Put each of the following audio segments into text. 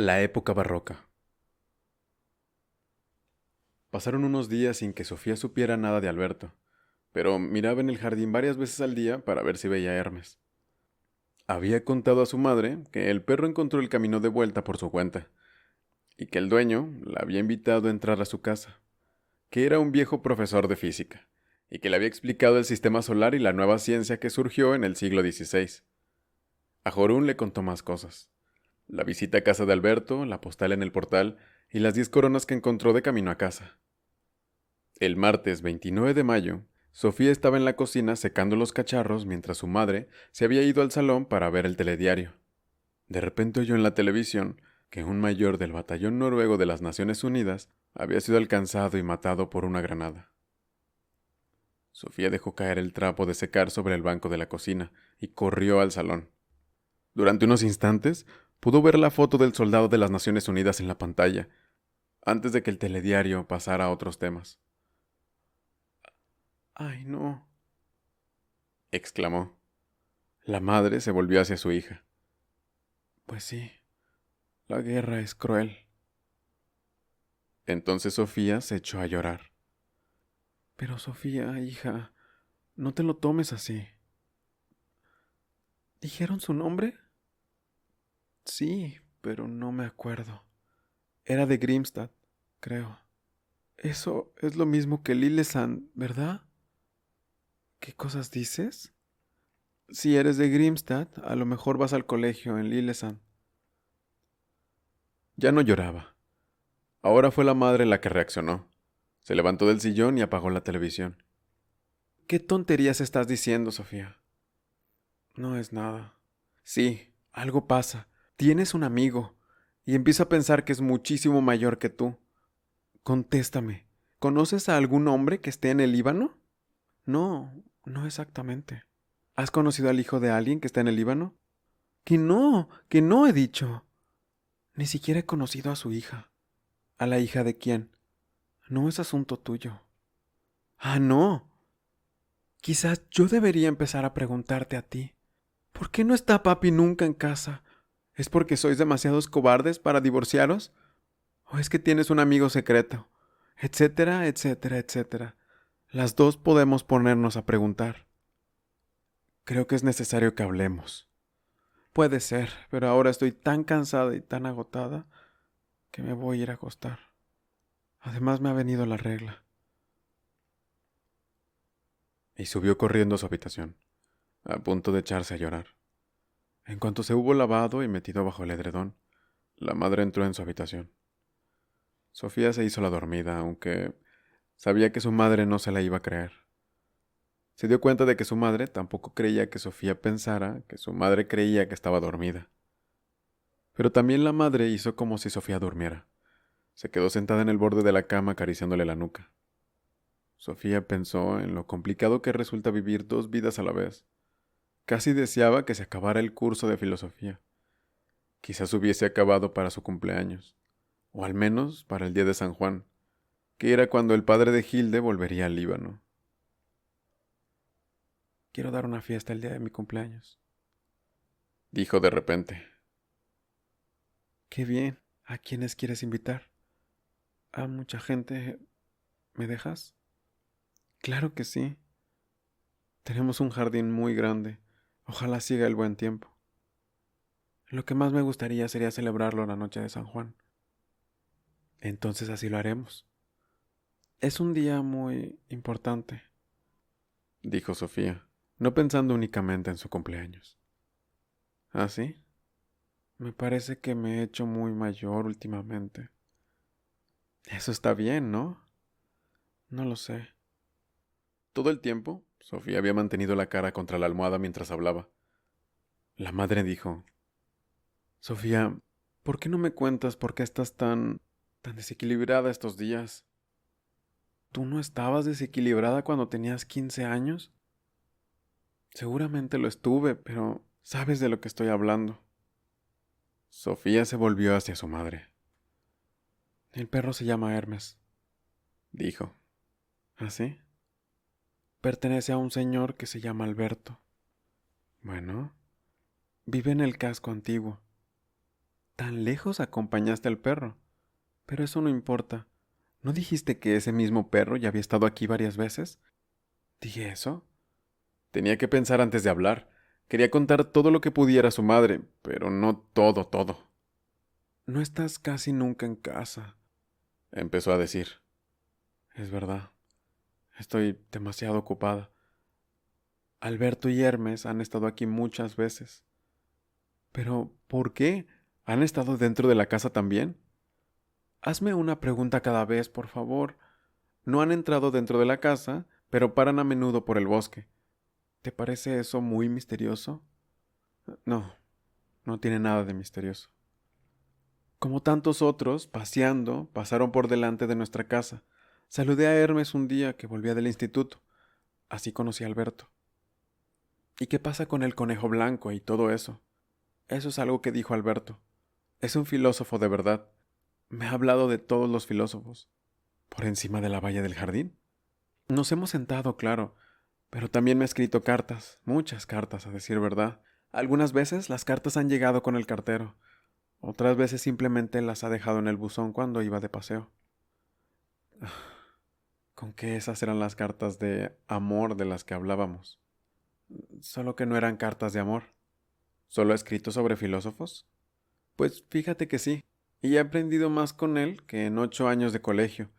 La época barroca. Pasaron unos días sin que Sofía supiera nada de Alberto, pero miraba en el jardín varias veces al día para ver si veía a Hermes. Había contado a su madre que el perro encontró el camino de vuelta por su cuenta, y que el dueño la había invitado a entrar a su casa, que era un viejo profesor de física, y que le había explicado el sistema solar y la nueva ciencia que surgió en el siglo XVI. A Jorún le contó más cosas: la visita a casa de Alberto, la postal en el portal y las 10 coronas que encontró de camino a casa. El martes 29 de mayo, Sofía estaba en la cocina secando los cacharros mientras su madre se había ido al salón para ver el telediario. De repente oyó en la televisión que un mayor del batallón noruego de las Naciones Unidas había sido alcanzado y matado por una granada. Sofía dejó caer el trapo de secar sobre el banco de la cocina y corrió al salón. Durante unos instantes pudo ver la foto del soldado de las Naciones Unidas en la pantalla, antes de que el telediario pasara a otros temas. «¡Ay, no!», exclamó. La madre se volvió hacia su hija. «Pues sí, la guerra es cruel». Entonces Sofía se echó a llorar. «Pero Sofía, hija, no te lo tomes así». «¿Dijeron su nombre?». «Sí, pero no me acuerdo. Era de Grimstad, creo». «Eso es lo mismo que Lillesand, ¿verdad?». «¿Qué cosas dices?». «Si eres de Grimstad, a lo mejor vas al colegio en Lillesand». Ya no lloraba. Ahora fue la madre la que reaccionó. Se levantó del sillón y apagó la televisión. «¿Qué tonterías estás diciendo, Sofía?». «No es nada». «Sí, algo pasa. Tienes un amigo y empiezo a pensar que es muchísimo mayor que tú. Contéstame. ¿Conoces a algún hombre que esté en el Líbano?». «No, no exactamente». «¿Has conocido al hijo de alguien que está en el Líbano?». Que no he dicho». «Ni siquiera he conocido a su hija». «¿A la hija de quién?». «No es asunto tuyo». «Ah, no. Quizás yo debería empezar a preguntarte a ti. ¿Por qué no está papi nunca en casa? ¿Es porque sois demasiados cobardes para divorciaros? ¿O es que tienes un amigo secreto? Etcétera, etcétera, etcétera. Las dos podemos ponernos a preguntar». «Creo que es necesario que hablemos». «Puede ser, pero ahora estoy tan cansada y tan agotada que me voy a ir a acostar. Además me ha venido la regla». Y subió corriendo a su habitación, a punto de echarse a llorar. En cuanto se hubo lavado y metido bajo el edredón, la madre entró en su habitación. Sofía se hizo la dormida, aunque sabía que su madre no se la iba a creer. Se dio cuenta de que su madre tampoco creía que Sofía pensara que su madre creía que estaba dormida. Pero también la madre hizo como si Sofía durmiera. Se quedó sentada en el borde de la cama acariciándole la nuca. Sofía pensó en lo complicado que resulta vivir dos vidas a la vez. Casi deseaba que se acabara el curso de filosofía. Quizás hubiese acabado para su cumpleaños, o al menos para el día de San Juan, que era cuando el padre de Hilde volvería al Líbano. «Quiero dar una fiesta el día de mi cumpleaños», dijo de repente. «Qué bien. ¿A quiénes quieres invitar?». «A mucha gente. ¿Me dejas?». «Claro que sí. Tenemos un jardín muy grande. Ojalá siga el buen tiempo. Lo que más me gustaría sería celebrarlo la noche de San Juan». «Entonces así lo haremos». «Es un día muy importante», dijo Sofía, no pensando únicamente en su cumpleaños. «¿Ah, sí? Me parece que me he hecho muy mayor últimamente». «Eso está bien, ¿no?». «No lo sé». Todo el tiempo, Sofía había mantenido la cara contra la almohada mientras hablaba. La madre dijo: «Sofía, ¿por qué no me cuentas por qué estás tan desequilibrada estos días? ¿Tú no estabas desequilibrada cuando tenías 15 años?». «Seguramente lo estuve, pero sabes de lo que estoy hablando». Sofía se volvió hacia su madre. «El perro se llama Hermes», dijo. «¿Ah, sí?». «Pertenece a un señor que se llama Alberto». «Bueno». «Vive en el casco antiguo». Tan lejos acompañaste al perro. Pero eso no importa. ¿No dijiste que ese mismo perro ya había estado aquí varias veces? ¿Dije eso? Tenía que pensar antes de hablar. Quería contar todo lo que pudiera a su madre, pero no todo, todo. No estás casi nunca en casa, empezó a decir. Es verdad. Estoy demasiado ocupada. Alberto y Hermes han estado aquí muchas veces. Pero, ¿por qué? ¿Han estado dentro de la casa también? Hazme una pregunta cada vez, por favor. No han entrado dentro de la casa, pero paran a menudo por el bosque. ¿Te parece eso muy misterioso? No, no tiene nada de misterioso. Como tantos otros, paseando, pasaron por delante de nuestra casa. Saludé a Hermes un día que volvía del instituto. Así conocí a Alberto. ¿Y qué pasa con el conejo blanco y todo eso? Eso es algo que dijo Alberto. Es un filósofo de verdad. Me ha hablado de todos los filósofos. ¿Por encima de la valla del jardín? Nos hemos sentado, claro, pero también me ha escrito cartas, muchas cartas, a decir verdad. Algunas veces las cartas han llegado con el cartero, otras veces simplemente las ha dejado en el buzón cuando iba de paseo. ¿Con qué esas eran las cartas de amor de las que hablábamos? Solo que no eran cartas de amor. ¿Solo ha escrito sobre filósofos? Pues fíjate que sí, y he aprendido más con él que en 8 años de colegio.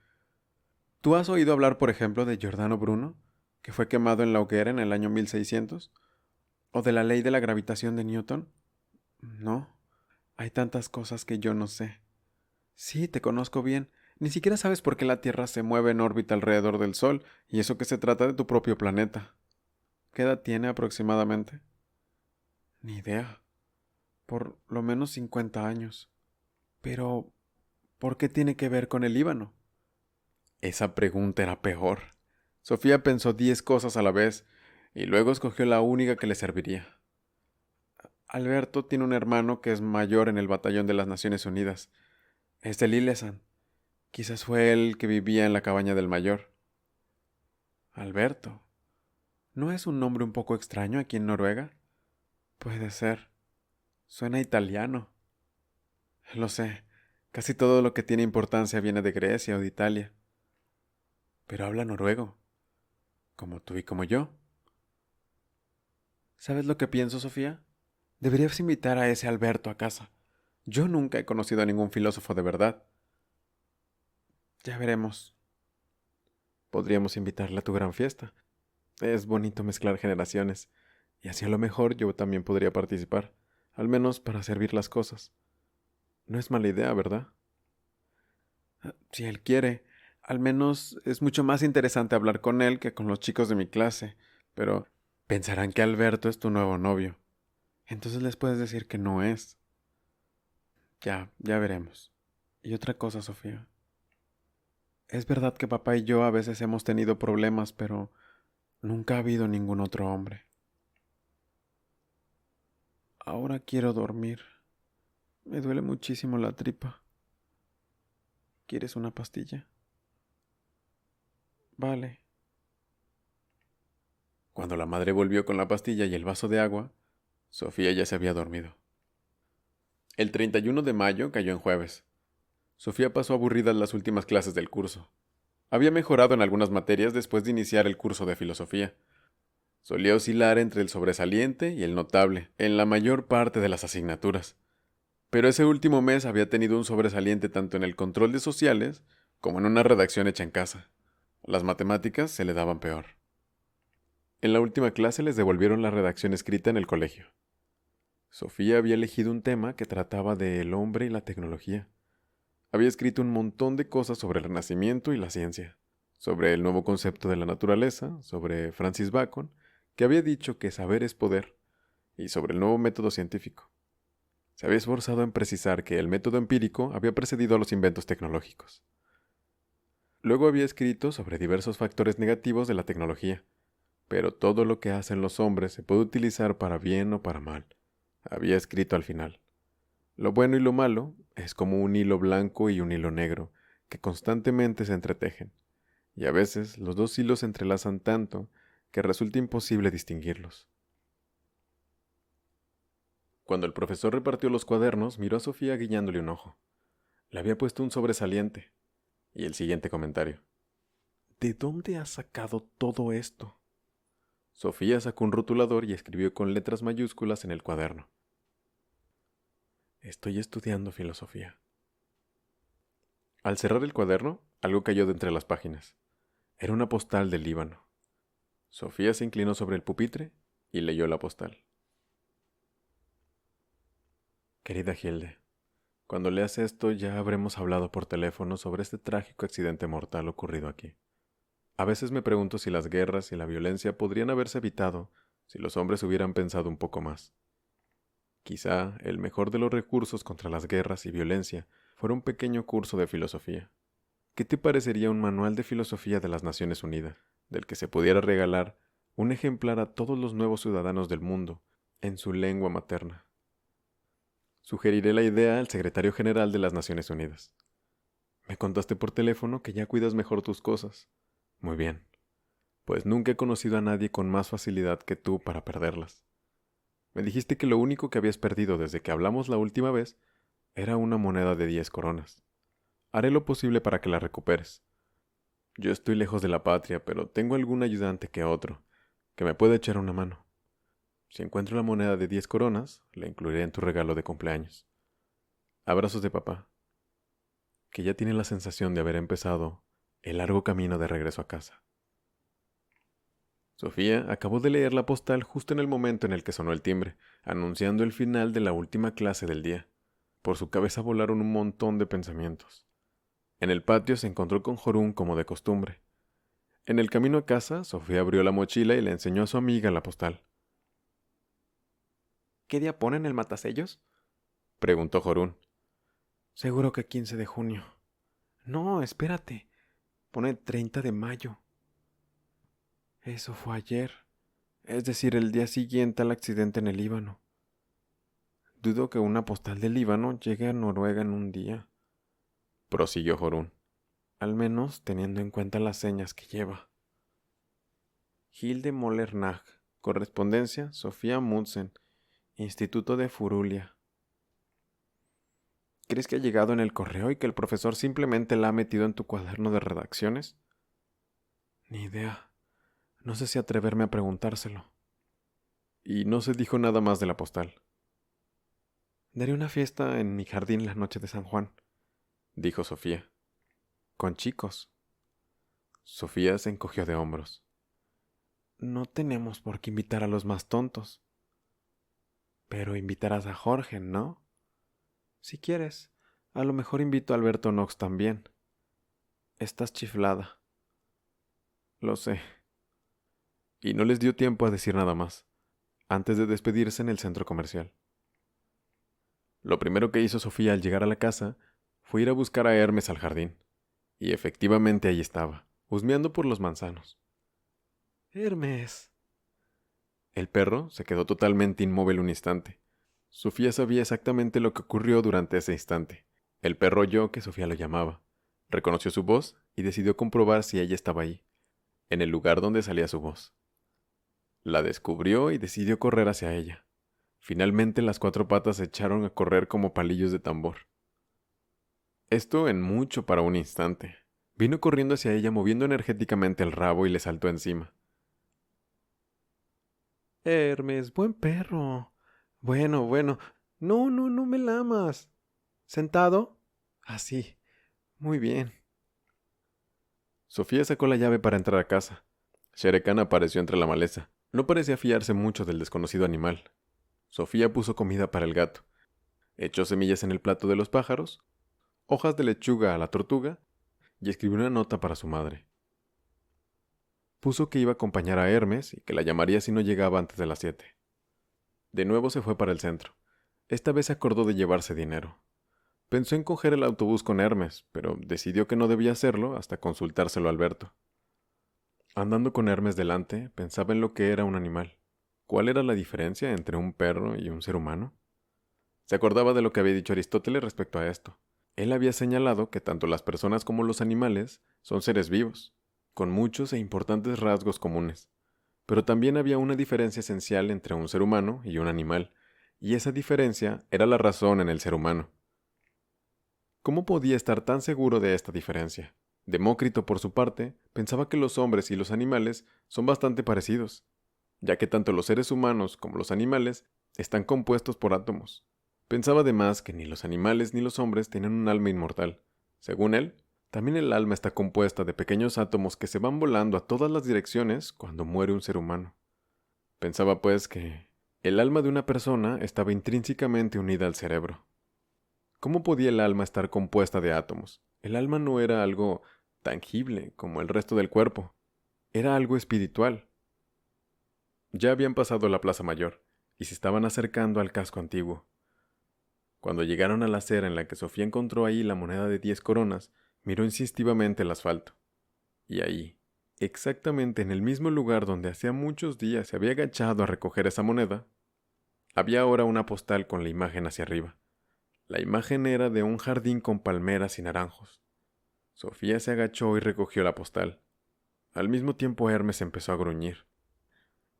¿Tú has oído hablar, por ejemplo, de Giordano Bruno, que fue quemado en la hoguera en el año 1600? ¿O de la ley de la gravitación de Newton? No, hay tantas cosas que yo no sé. Sí, te conozco bien. Ni siquiera sabes por qué la Tierra se mueve en órbita alrededor del Sol, y eso que se trata de tu propio planeta. ¿Qué edad tiene aproximadamente? Ni idea. Por lo menos 50 años. Pero, ¿por qué tiene que ver con el Líbano? Esa pregunta era peor. Sofía pensó 10 cosas a la vez, y luego escogió la única que le serviría. Alberto tiene un hermano que es mayor en el batallón de las Naciones Unidas. Es de Lillesand. Quizás fue él que vivía en la cabaña del mayor. Alberto. ¿No es un nombre un poco extraño aquí en Noruega? Puede ser. Suena italiano. Lo sé. Casi todo lo que tiene importancia viene de Grecia o de Italia. Pero habla noruego. Como tú y como yo. ¿Sabes lo que pienso, Sofía? Deberías invitar a ese Alberto a casa. Yo nunca he conocido a ningún filósofo de verdad. Ya veremos. Podríamos invitarle a tu gran fiesta. Es bonito mezclar generaciones, y así a lo mejor yo también podría participar, al menos para servir las cosas. No es mala idea, ¿verdad? Si él quiere. Al menos es mucho más interesante hablar con él que con los chicos de mi clase, pero pensarán que Alberto es tu nuevo novio. Entonces les puedes decir que no es. Ya veremos. Y otra cosa, Sofía. Es verdad que papá y yo a veces hemos tenido problemas, pero nunca ha habido ningún otro hombre. Ahora quiero dormir. Me duele muchísimo la tripa. ¿Quieres una pastilla? Vale. Cuando la madre volvió con la pastilla y el vaso de agua, Sofía ya se había dormido. El 31 de mayo cayó en jueves. Sofía pasó aburrida las últimas clases del curso. Había mejorado en algunas materias después de iniciar el curso de filosofía. Solía oscilar entre el sobresaliente y el notable en la mayor parte de las asignaturas. Pero ese último mes había tenido un sobresaliente tanto en el control de sociales como en una redacción hecha en casa. Las matemáticas se le daban peor. En la última clase les devolvieron la redacción escrita en el colegio. Sofía había elegido un tema que trataba de el hombre y la tecnología. Había escrito un montón de cosas sobre el Renacimiento y la ciencia, sobre el nuevo concepto de la naturaleza, sobre Francis Bacon, que había dicho que saber es poder, y sobre el nuevo método científico. Se había esforzado en precisar que el método empírico había precedido a los inventos tecnológicos. Luego había escrito sobre diversos factores negativos de la tecnología, pero todo lo que hacen los hombres se puede utilizar para bien o para mal, había escrito al final. Lo bueno y lo malo es como un hilo blanco y un hilo negro, que constantemente se entretejen, y a veces los dos hilos se entrelazan tanto que resulta imposible distinguirlos. Cuando el profesor repartió los cuadernos, miró a Sofía guiñándole un ojo. Le había puesto un sobresaliente. Y el siguiente comentario. ¿De dónde has sacado todo esto? Sofía sacó un rotulador y escribió con letras mayúsculas en el cuaderno. Estoy estudiando filosofía. Al cerrar el cuaderno, algo cayó de entre las páginas. Era una postal del Líbano. Sofía se inclinó sobre el pupitre y leyó la postal. Querida Hilde, cuando leas esto ya habremos hablado por teléfono sobre este trágico accidente mortal ocurrido aquí. A veces me pregunto si las guerras y la violencia podrían haberse evitado si los hombres hubieran pensado un poco más. Quizá el mejor de los recursos contra las guerras y violencia fuera un pequeño curso de filosofía. ¿Qué te parecería un manual de filosofía de las Naciones Unidas, del que se pudiera regalar un ejemplar a todos los nuevos ciudadanos del mundo en su lengua materna? Sugeriré la idea al secretario general de las Naciones Unidas. Me contaste por teléfono que ya cuidas mejor tus cosas. Muy bien, pues nunca he conocido a nadie con más facilidad que tú para perderlas. Me dijiste que lo único que habías perdido desde que hablamos la última vez era una moneda de 10 coronas. Haré lo posible para que la recuperes. Yo estoy lejos de la patria, pero tengo algún ayudante que otro, que me pueda echar una mano. Si encuentro la moneda de 10 coronas, la incluiré en tu regalo de cumpleaños. Abrazos de papá, que ya tiene la sensación de haber empezado el largo camino de regreso a casa. Sofía acabó de leer la postal justo en el momento en el que sonó el timbre, anunciando el final de la última clase del día. Por su cabeza volaron un montón de pensamientos. En el patio se encontró con Jorún como de costumbre. En el camino a casa, Sofía abrió la mochila y le enseñó a su amiga la postal. ¿Qué día ponen el matasellos? Preguntó Jorún. Seguro que 15 de junio. No, espérate. Pone 30 de mayo. Eso fue ayer. Es decir, el día siguiente al accidente en el Líbano. Dudo que una postal del Líbano llegue a Noruega en un día, prosiguió Jorún, al menos teniendo en cuenta las señas que lleva. Hilde Mollernach, correspondencia Sofía Mudsen, Instituto de Furulia. ¿Crees que ha llegado en el correo y que el profesor simplemente la ha metido en tu cuaderno de redacciones? Ni idea. No sé si atreverme a preguntárselo. Y no se dijo nada más de la postal. Daré una fiesta en mi jardín la noche de San Juan, dijo Sofía. Con chicos. Sofía se encogió de hombros. No tenemos por qué invitar a los más tontos. Pero invitarás a Jorge, ¿no? Si quieres, a lo mejor invito a Alberto Knox también. Estás chiflada. Lo sé. Y no les dio tiempo a decir nada más, antes de despedirse en el centro comercial. Lo primero que hizo Sofía al llegar a la casa fue ir a buscar a Hermes al jardín. Y efectivamente ahí estaba, husmeando por los manzanos. Hermes. El perro se quedó totalmente inmóvil un instante. Sofía sabía exactamente lo que ocurrió durante ese instante. El perro oyó que Sofía lo llamaba, reconoció su voz y decidió comprobar si ella estaba ahí, en el lugar donde salía su voz. La descubrió y decidió correr hacia ella. Finalmente las cuatro patas se echaron a correr como palillos de tambor. Esto en mucho para un instante. Vino corriendo hacia ella moviendo energéticamente el rabo y le saltó encima. Hermes, buen perro. Bueno, bueno. No, no, no me lamas. ¿Sentado? Así. Muy bien. Sofía sacó la llave para entrar a casa. Shere Khan apareció entre la maleza. No parecía fiarse mucho del desconocido animal. Sofía puso comida para el gato. Echó semillas en el plato de los pájaros, hojas de lechuga a la tortuga y escribió una nota para su madre. Puso que iba a acompañar a Hermes y que la llamaría si no llegaba antes de las 7. De nuevo se fue para el centro. Esta vez se acordó de llevarse dinero. Pensó en coger el autobús con Hermes, pero decidió que no debía hacerlo hasta consultárselo a Alberto. Andando con Hermes delante, pensaba en lo que era un animal. ¿Cuál era la diferencia entre un perro y un ser humano? Se acordaba de lo que había dicho Aristóteles respecto a esto. Él había señalado que tanto las personas como los animales son seres vivos, con muchos e importantes rasgos comunes. Pero también había una diferencia esencial entre un ser humano y un animal, y esa diferencia era la razón en el ser humano. ¿Cómo podía estar tan seguro de esta diferencia? Demócrito, por su parte, pensaba que los hombres y los animales son bastante parecidos, ya que tanto los seres humanos como los animales están compuestos por átomos. Pensaba además que ni los animales ni los hombres tienen un alma inmortal. Según él, también el alma está compuesta de pequeños átomos que se van volando a todas las direcciones cuando muere un ser humano. Pensaba pues que el alma de una persona estaba intrínsecamente unida al cerebro. ¿Cómo podía el alma estar compuesta de átomos? El alma no era algo tangible como el resto del cuerpo, era algo espiritual. Ya habían pasado la Plaza Mayor y se estaban acercando al casco antiguo. Cuando llegaron a la acera en la que Sofía encontró ahí la moneda de 10 coronas, miró instintivamente el asfalto. Y ahí, exactamente en el mismo lugar donde hacía muchos días se había agachado a recoger esa moneda, había ahora una postal con la imagen hacia arriba. La imagen era de un jardín con palmeras y naranjos. Sofía se agachó y recogió la postal. Al mismo tiempo Hermes empezó a gruñir.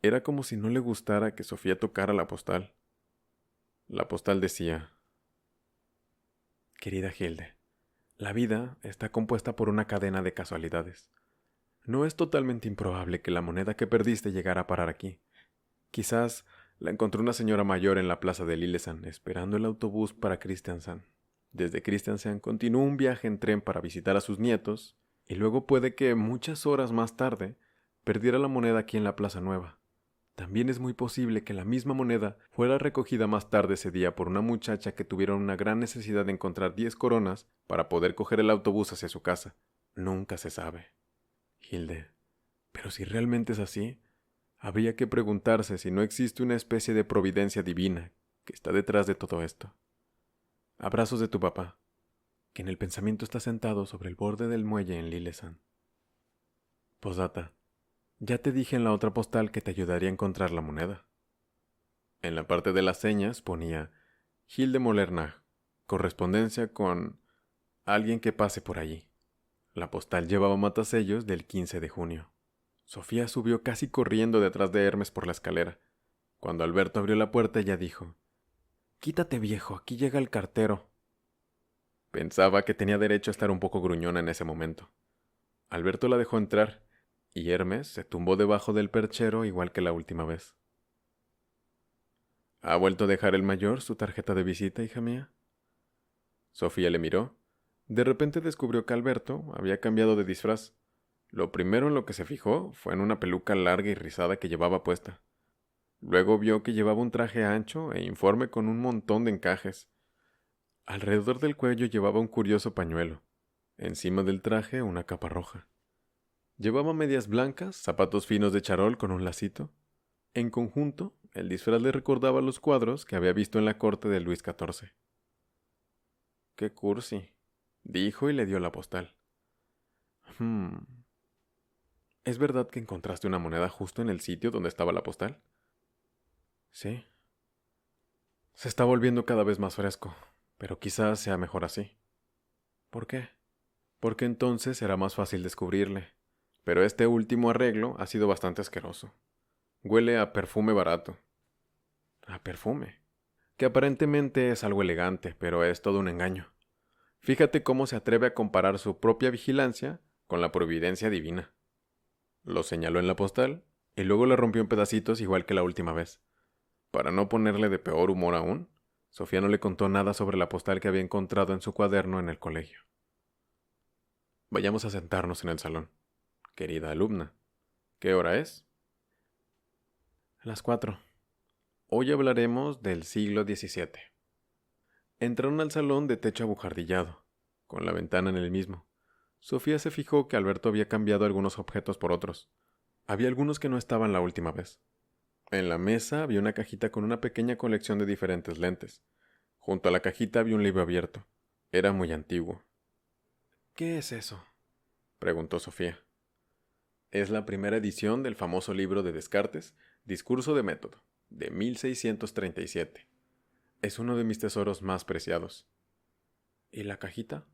Era como si no le gustara que Sofía tocara la postal. La postal decía: Querida Hilde, la vida está compuesta por una cadena de casualidades. No es totalmente improbable que la moneda que perdiste llegara a parar aquí. Quizás la encontró una señora mayor en la plaza de Lillesand, esperando el autobús para Kristiansand. Desde Kristiansand continuó un viaje en tren para visitar a sus nietos, y luego puede que, muchas horas más tarde, perdiera la moneda aquí en la Plaza Nueva. También es muy posible que la misma moneda fuera recogida más tarde ese día por una muchacha que tuviera una gran necesidad de encontrar 10 coronas para poder coger el autobús hacia su casa. Nunca se sabe. Hilde, pero si realmente es así, habría que preguntarse si no existe una especie de providencia divina que está detrás de todo esto. Abrazos de tu papá, que en el pensamiento está sentado sobre el borde del muelle en Lillesand. Posdata. Ya te dije en la otra postal que te ayudaría a encontrar la moneda. En la parte de las señas ponía Hilde Molernach, correspondencia con alguien que pase por allí. La postal llevaba matasellos del 15 de junio. Sofía subió casi corriendo detrás de Hermes por la escalera. Cuando Alberto abrió la puerta, ella dijo: Quítate, viejo, aquí llega el cartero. Pensaba que tenía derecho a estar un poco gruñona en ese momento. Alberto la dejó entrar, y Hermes se tumbó debajo del perchero igual que la última vez. ¿Ha vuelto a dejar el mayor su tarjeta de visita, hija mía? Sofía le miró. De repente descubrió que Alberto había cambiado de disfraz. Lo primero en lo que se fijó fue en una peluca larga y rizada que llevaba puesta. Luego vio que llevaba un traje ancho e informe con un montón de encajes. Alrededor del cuello llevaba un curioso pañuelo. Encima del traje una capa roja. Llevaba medias blancas, zapatos finos de charol con un lacito. En conjunto, el disfraz le recordaba los cuadros que había visto en la corte de Luis XIV. «Qué cursi», dijo y le dio la postal. ¿Es verdad que encontraste una moneda justo en el sitio donde estaba la postal? Sí. Se está volviendo cada vez más fresco, pero quizás sea mejor así. ¿Por qué? Porque entonces será más fácil descubrirle. Pero este último arreglo ha sido bastante asqueroso. Huele a perfume barato. ¿A perfume? Que aparentemente es algo elegante, pero es todo un engaño. Fíjate cómo se atreve a comparar su propia vigilancia con la providencia divina. Lo señaló en la postal y luego la rompió en pedacitos igual que la última vez. Para no ponerle de peor humor aún, Sofía no le contó nada sobre la postal que había encontrado en su cuaderno en el colegio. Vayamos a sentarnos en el salón, querida alumna. ¿Qué hora es? Las 4. Hoy hablaremos del siglo XVII. Entraron al salón de techo abujardillado, con la ventana en el mismo. Sofía se fijó que Alberto había cambiado algunos objetos por otros. Había algunos que no estaban la última vez. En la mesa había una cajita con una pequeña colección de diferentes lentes. Junto a la cajita había un libro abierto. Era muy antiguo. ¿Qué es eso?, preguntó Sofía. Es la primera edición del famoso libro de Descartes, Discurso de Método, de 1637. Es uno de mis tesoros más preciados. ¿Y la cajita?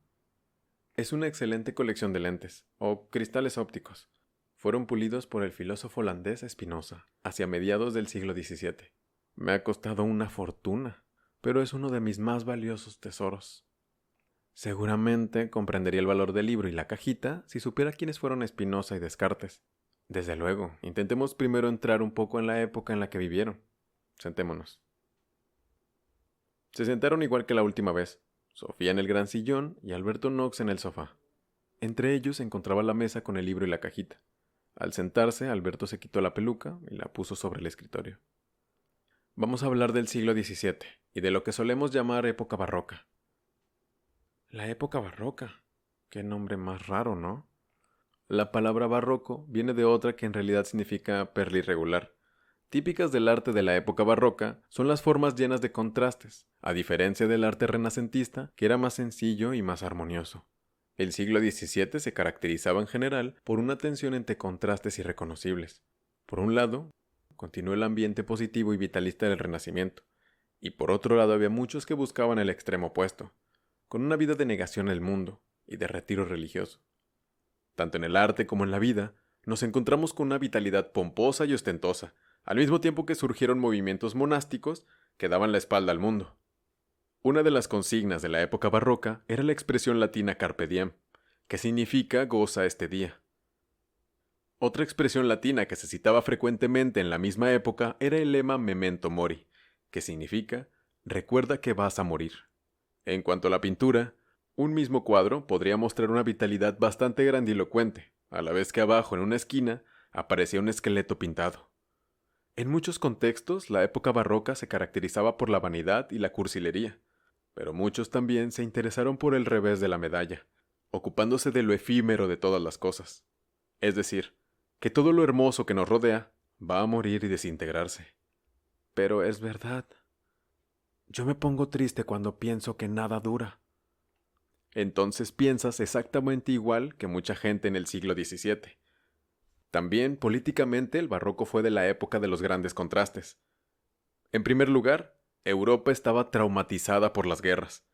Es una excelente colección de lentes, o cristales ópticos. Fueron pulidos por el filósofo holandés Spinoza, hacia mediados del siglo XVII. Me ha costado una fortuna, pero es uno de mis más valiosos tesoros. Seguramente comprendería el valor del libro y la cajita si supiera quiénes fueron Spinoza y Descartes. Desde luego, intentemos primero entrar un poco en la época en la que vivieron. Sentémonos. Se sentaron igual que la última vez, Sofía en el gran sillón y Alberto Knox en el sofá. Entre ellos se encontraba la mesa con el libro y la cajita. Al sentarse, Alberto se quitó la peluca y la puso sobre el escritorio. Vamos a hablar del siglo XVII y de lo que solemos llamar época barroca. La época barroca. Qué nombre más raro, ¿no? La palabra barroco viene de otra que en realidad significa perla irregular. Típicas del arte de la época barroca son las formas llenas de contrastes, a diferencia del arte renacentista, que era más sencillo y más armonioso. El siglo XVII se caracterizaba en general por una tensión entre contrastes irreconocibles. Por un lado, continuó el ambiente positivo y vitalista del Renacimiento, y por otro lado había muchos que buscaban el extremo opuesto, con una vida de negación al mundo y de retiro religioso. Tanto en el arte como en la vida, nos encontramos con una vitalidad pomposa y ostentosa, al mismo tiempo que surgieron movimientos monásticos que daban la espalda al mundo. Una de las consignas de la época barroca era la expresión latina carpe diem, que significa goza este día. Otra expresión latina que se citaba frecuentemente en la misma época era el lema memento mori, que significa recuerda que vas a morir. En cuanto a la pintura, un mismo cuadro podría mostrar una vitalidad bastante grandilocuente, a la vez que abajo en una esquina aparecía un esqueleto pintado. En muchos contextos, la época barroca se caracterizaba por la vanidad y la cursilería, pero muchos también se interesaron por el revés de la medalla, ocupándose de lo efímero de todas las cosas. Es decir, que todo lo hermoso que nos rodea va a morir y desintegrarse. Pero es verdad. Yo me pongo triste cuando pienso que nada dura. Entonces piensas exactamente igual que mucha gente en el siglo XVII. También, políticamente, el barroco fue de la época de los grandes contrastes. En primer lugar, Europa estaba traumatizada por las guerras.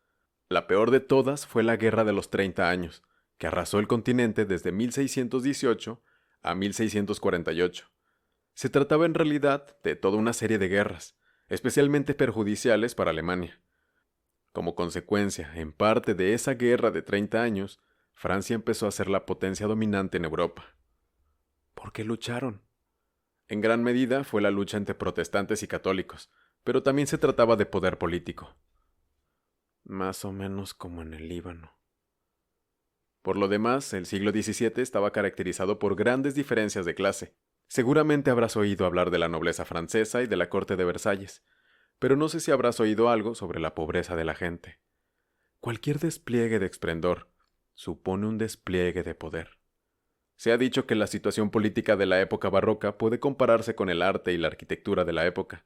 La peor de todas fue la Guerra de los 30 años, que arrasó el continente desde 1618 a 1648. Se trataba en realidad de toda una serie de guerras, especialmente perjudiciales para Alemania. Como consecuencia, en parte de esa guerra de 30 años, Francia empezó a ser la potencia dominante en Europa. ¿Por qué lucharon? En gran medida fue la lucha entre protestantes y católicos, pero también se trataba de poder político. Más o menos como en el Líbano. Por lo demás, el siglo XVII estaba caracterizado por grandes diferencias de clase. Seguramente habrás oído hablar de la nobleza francesa y de la corte de Versalles, pero no sé si habrás oído algo sobre la pobreza de la gente. Cualquier despliegue de esplendor supone un despliegue de poder. Se ha dicho que la situación política de la época barroca puede compararse con el arte y la arquitectura de la época.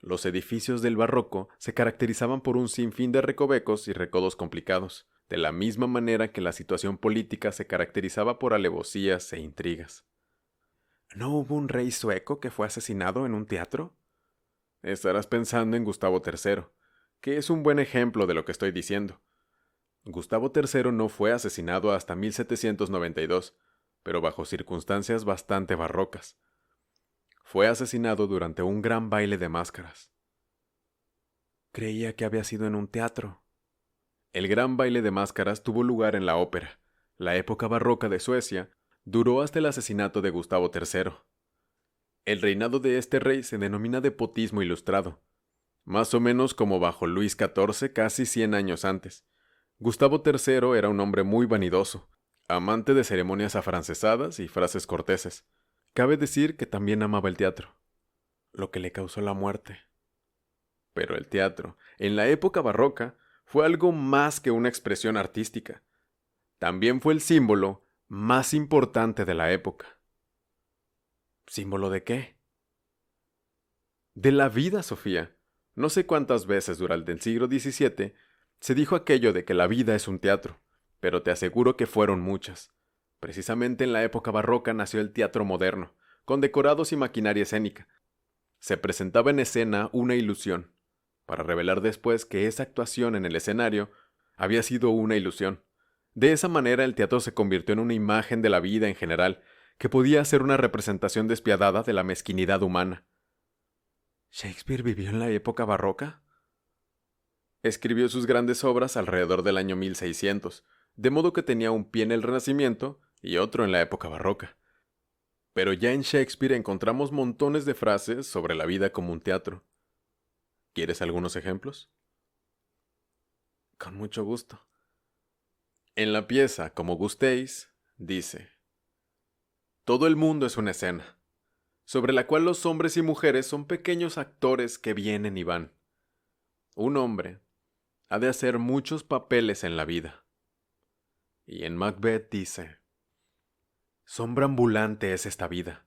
Los edificios del barroco se caracterizaban por un sinfín de recovecos y recodos complicados, de la misma manera que la situación política se caracterizaba por alevosías e intrigas. ¿No hubo un rey sueco que fue asesinado en un teatro? Estarás pensando en Gustavo III, que es un buen ejemplo de lo que estoy diciendo. Gustavo III no fue asesinado hasta 1792, pero bajo circunstancias bastante barrocas. Fue asesinado durante un gran baile de máscaras. Creía que había sido en un teatro. El gran baile de máscaras tuvo lugar en la ópera. La época barroca de Suecia duró hasta el asesinato de Gustavo III. El reinado de este rey se denomina despotismo ilustrado, más o menos como bajo Luis XIV casi 100 años antes. Gustavo III era un hombre muy vanidoso, amante de ceremonias afrancesadas y frases corteses. Cabe decir que también amaba el teatro, lo que le causó la muerte. Pero el teatro, en la época barroca, fue algo más que una expresión artística. También fue el símbolo más importante de la época. ¿Símbolo de qué? De la vida, Sofía. No sé cuántas veces durante el siglo XVII se dijo aquello de que la vida es un teatro, pero te aseguro que fueron muchas. Precisamente en la época barroca nació el teatro moderno, con decorados y maquinaria escénica. Se presentaba en escena una ilusión, para revelar después que esa actuación en el escenario había sido una ilusión. De esa manera el teatro se convirtió en una imagen de la vida en general, que podía ser una representación despiadada de la mezquinidad humana. ¿Shakespeare vivió en la época barroca? Escribió sus grandes obras alrededor del año 1600, de modo que tenía un pie en el Renacimiento y otro en la época barroca. Pero ya en Shakespeare encontramos montones de frases sobre la vida como un teatro. ¿Quieres algunos ejemplos? Con mucho gusto. En la pieza, como gustéis, dice: todo el mundo es una escena, sobre la cual los hombres y mujeres son pequeños actores que vienen y van. Un hombre ha de hacer muchos papeles en la vida. Y en Macbeth dice: sombra ambulante es esta vida.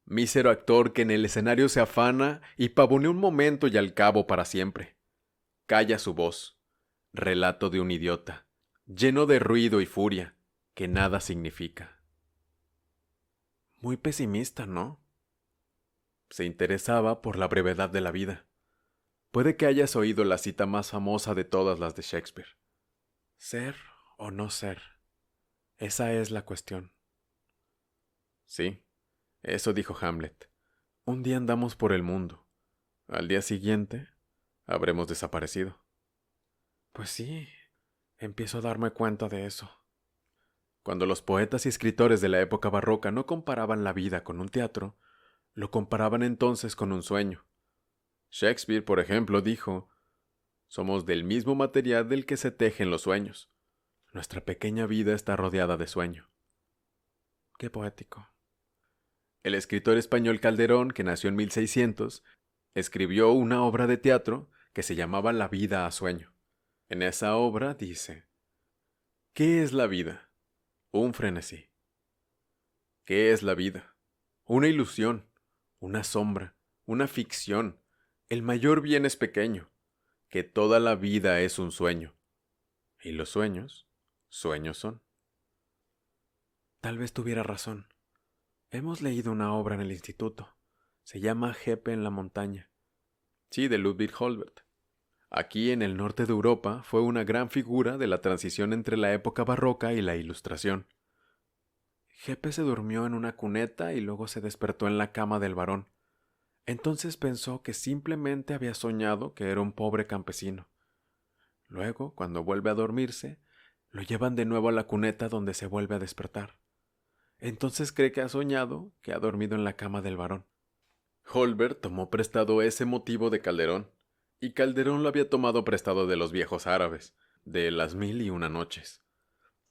Mísero actor que en el escenario se afana y pavonea un momento y al cabo para siempre. Calla su voz, relato de un idiota, lleno de ruido y furia, que nada significa. Muy pesimista, ¿no? Se interesaba por la brevedad de la vida. Puede que hayas oído la cita más famosa de todas las de Shakespeare. ¿Ser o no ser? Esa es la cuestión. Sí, eso dijo Hamlet. Un día andamos por el mundo. Al día siguiente, habremos desaparecido. Pues sí, empiezo a darme cuenta de eso. Cuando los poetas y escritores de la época barroca no comparaban la vida con un teatro, lo comparaban entonces con un sueño. Shakespeare, por ejemplo, dijo: somos del mismo material del que se tejen los sueños. Nuestra pequeña vida está rodeada de sueño. Qué poético. El escritor español Calderón, que nació en 1600, escribió una obra de teatro que se llamaba La vida a sueño. En esa obra dice: ¿qué es la vida? Un frenesí. ¿Qué es la vida? Una ilusión, una sombra, una ficción. El mayor bien es pequeño, que toda la vida es un sueño. Y los sueños, sueños son. Tal vez tuviera razón. Hemos leído una obra en el instituto. Se llama Jeppe en la montaña. Sí, de Ludwig Holberg. Aquí en el norte de Europa fue una gran figura de la transición entre la época barroca y la Ilustración. Jeppe se durmió en una cuneta y luego se despertó en la cama del varón. Entonces pensó que simplemente había soñado que era un pobre campesino. Luego, cuando vuelve a dormirse, lo llevan de nuevo a la cuneta donde se vuelve a despertar. Entonces cree que ha soñado que ha dormido en la cama del varón. Holberg tomó prestado ese motivo de Calderón, y Calderón lo había tomado prestado de los viejos árabes, de las 1001 noches.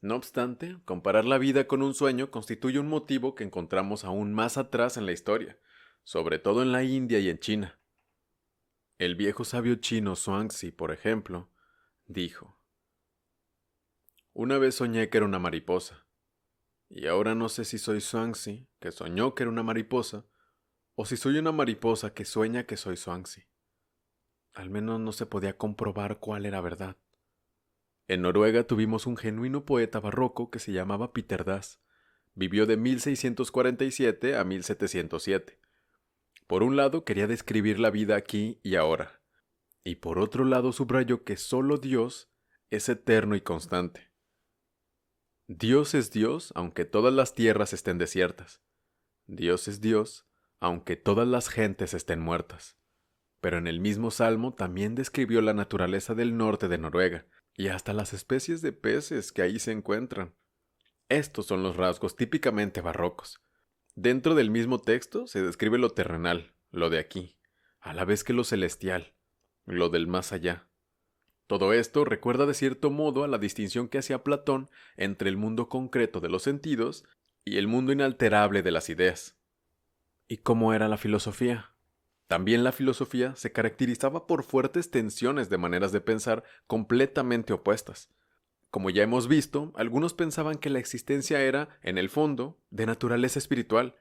No obstante, comparar la vida con un sueño constituye un motivo que encontramos aún más atrás en la historia, sobre todo en la India y en China. El viejo sabio chino Zhuangzi, por ejemplo, dijo: una vez soñé que era una mariposa, y ahora no sé si soy Zhuangzi, que soñó que era una mariposa, o si soy una mariposa que sueña que soy Zhuangzi. Al menos no se podía comprobar cuál era verdad. En Noruega tuvimos un genuino poeta barroco que se llamaba Peter Dass. Vivió de 1647 a 1707. Por un lado quería describir la vida aquí y ahora, y por otro lado subrayó que solo Dios es eterno y constante. Dios es Dios aunque todas las tierras estén desiertas. Dios es Dios aunque todas las gentes estén muertas. Pero en el mismo salmo también describió la naturaleza del norte de Noruega, y hasta las especies de peces que ahí se encuentran. Estos son los rasgos típicamente barrocos. Dentro del mismo texto se describe lo terrenal, lo de aquí, a la vez que lo celestial, lo del más allá. Todo esto recuerda de cierto modo a la distinción que hacía Platón entre el mundo concreto de los sentidos y el mundo inalterable de las ideas. ¿Y cómo era la filosofía? También la filosofía se caracterizaba por fuertes tensiones de maneras de pensar completamente opuestas. Como ya hemos visto, algunos pensaban que la existencia era, en el fondo, de naturaleza espiritual.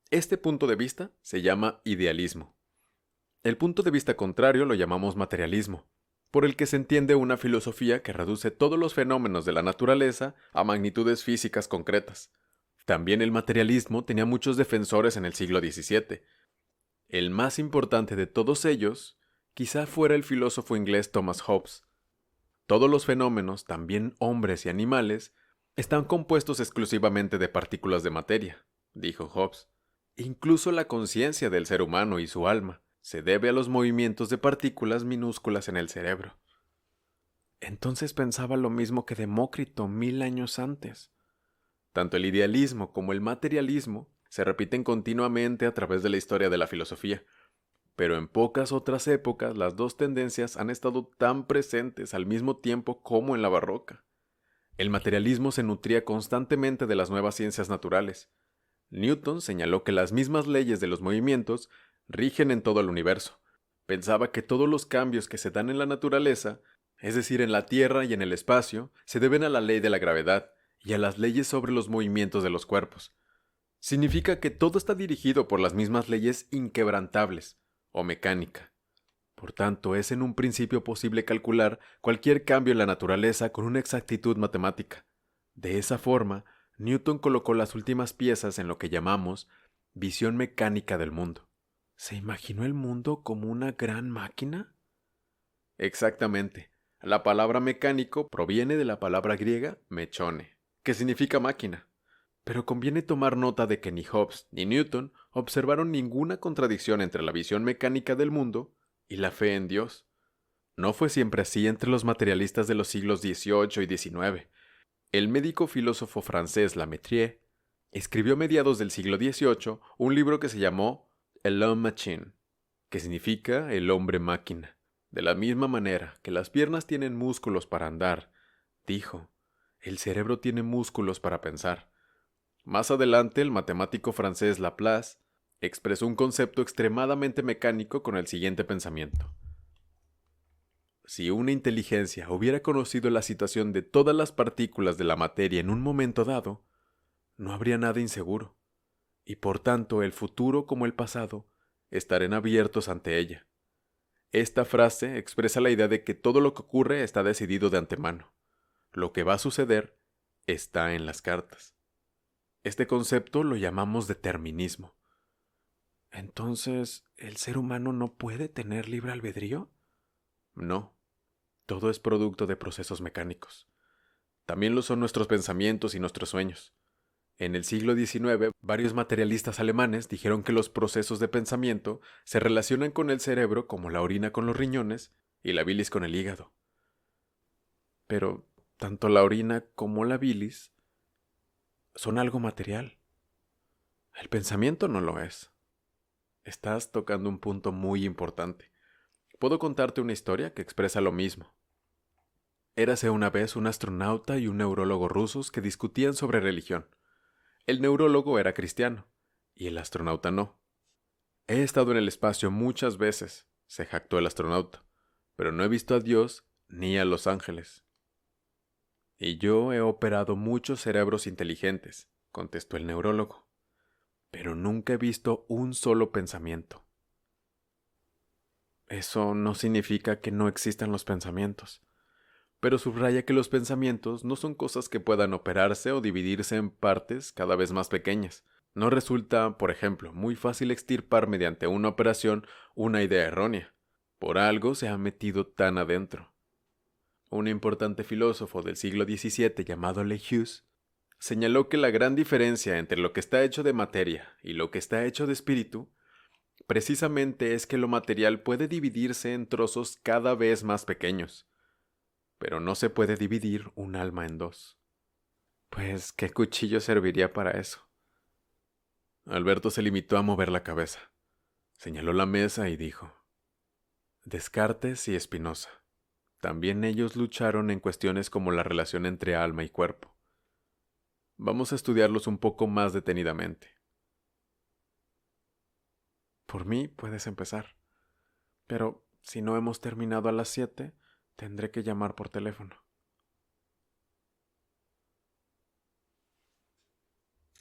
Este punto de vista se llama idealismo. El punto de vista contrario lo llamamos materialismo, por el que se entiende una filosofía que reduce todos los fenómenos de la naturaleza a magnitudes físicas concretas. También el materialismo tenía muchos defensores en el siglo XVII. El más importante de todos ellos quizá fuera el filósofo inglés Thomas Hobbes. Todos los fenómenos, también hombres y animales, están compuestos exclusivamente de partículas de materia, dijo Hobbes. Incluso la conciencia del ser humano y su alma, se debe a los movimientos de partículas minúsculas en el cerebro. Entonces pensaba lo mismo que Demócrito 1000 años antes. Tanto el idealismo como el materialismo se repiten continuamente a través de la historia de la filosofía, pero en pocas otras épocas las dos tendencias han estado tan presentes al mismo tiempo como en la barroca. El materialismo se nutría constantemente de las nuevas ciencias naturales. Newton señaló que las mismas leyes de los movimientos rigen en todo el universo. Pensaba que todos los cambios que se dan en la naturaleza, es decir, en la Tierra y en el espacio, se deben a la ley de la gravedad y a las leyes sobre los movimientos de los cuerpos. Significa que todo está dirigido por las mismas leyes inquebrantables, o mecánica. Por tanto, es en un principio posible calcular cualquier cambio en la naturaleza con una exactitud matemática. De esa forma, Newton colocó las últimas piezas en lo que llamamos visión mecánica del mundo. ¿Se imaginó el mundo como una gran máquina? Exactamente. La palabra mecánico proviene de la palabra griega mechone, que significa máquina. Pero conviene tomar nota de que ni Hobbes ni Newton observaron ninguna contradicción entre la visión mecánica del mundo y la fe en Dios. No fue siempre así entre los materialistas de los siglos XVIII y XIX. El médico filósofo francés Lametrière escribió a mediados del siglo XVIII un libro que se llamó El Homme Machine, que significa el hombre máquina. De la misma manera que las piernas tienen músculos para andar, dijo, el cerebro tiene músculos para pensar. Más adelante, el matemático francés Laplace expresó un concepto extremadamente mecánico con el siguiente pensamiento. Si una inteligencia hubiera conocido la situación de todas las partículas de la materia en un momento dado, no habría nada inseguro, y por tanto el futuro como el pasado estarán abiertos ante ella. Esta frase expresa la idea de que todo lo que ocurre está decidido de antemano. Lo que va a suceder está en las cartas. Este concepto lo llamamos determinismo. Entonces, ¿el ser humano no puede tener libre albedrío? No, todo es producto de procesos mecánicos. También lo son nuestros pensamientos y nuestros sueños. En el siglo XIX, varios materialistas alemanes dijeron que los procesos de pensamiento se relacionan con el cerebro como la orina con los riñones y la bilis con el hígado. Pero tanto la orina como la bilis son algo material. El pensamiento no lo es. Estás tocando un punto muy importante. Puedo contarte una historia que expresa lo mismo. Érase una vez un astronauta y un neurólogo rusos que discutían sobre religión. El neurólogo era cristiano y el astronauta no. He estado en el espacio muchas veces, se jactó el astronauta, pero no he visto a Dios ni a los ángeles. Y yo he operado muchos cerebros inteligentes, contestó el neurólogo, pero nunca he visto un solo pensamiento. Eso no significa que no existan los pensamientos, pero subraya que los pensamientos no son cosas que puedan operarse o dividirse en partes cada vez más pequeñas. No resulta, por ejemplo, muy fácil extirpar mediante una operación una idea errónea. Por algo se ha metido tan adentro. Un importante filósofo del siglo XVII llamado Lejus señaló que la gran diferencia entre lo que está hecho de materia y lo que está hecho de espíritu precisamente es que lo material puede dividirse en trozos cada vez más pequeños, pero no se puede dividir un alma en dos. Pues, ¿qué cuchillo serviría para eso? Alberto se limitó a mover la cabeza. Señaló la mesa y dijo: Descartes y Spinoza. También ellos lucharon en cuestiones como la relación entre alma y cuerpo. Vamos a estudiarlos un poco más detenidamente. Por mí puedes empezar, pero si no hemos terminado a las 7, tendré que llamar por teléfono.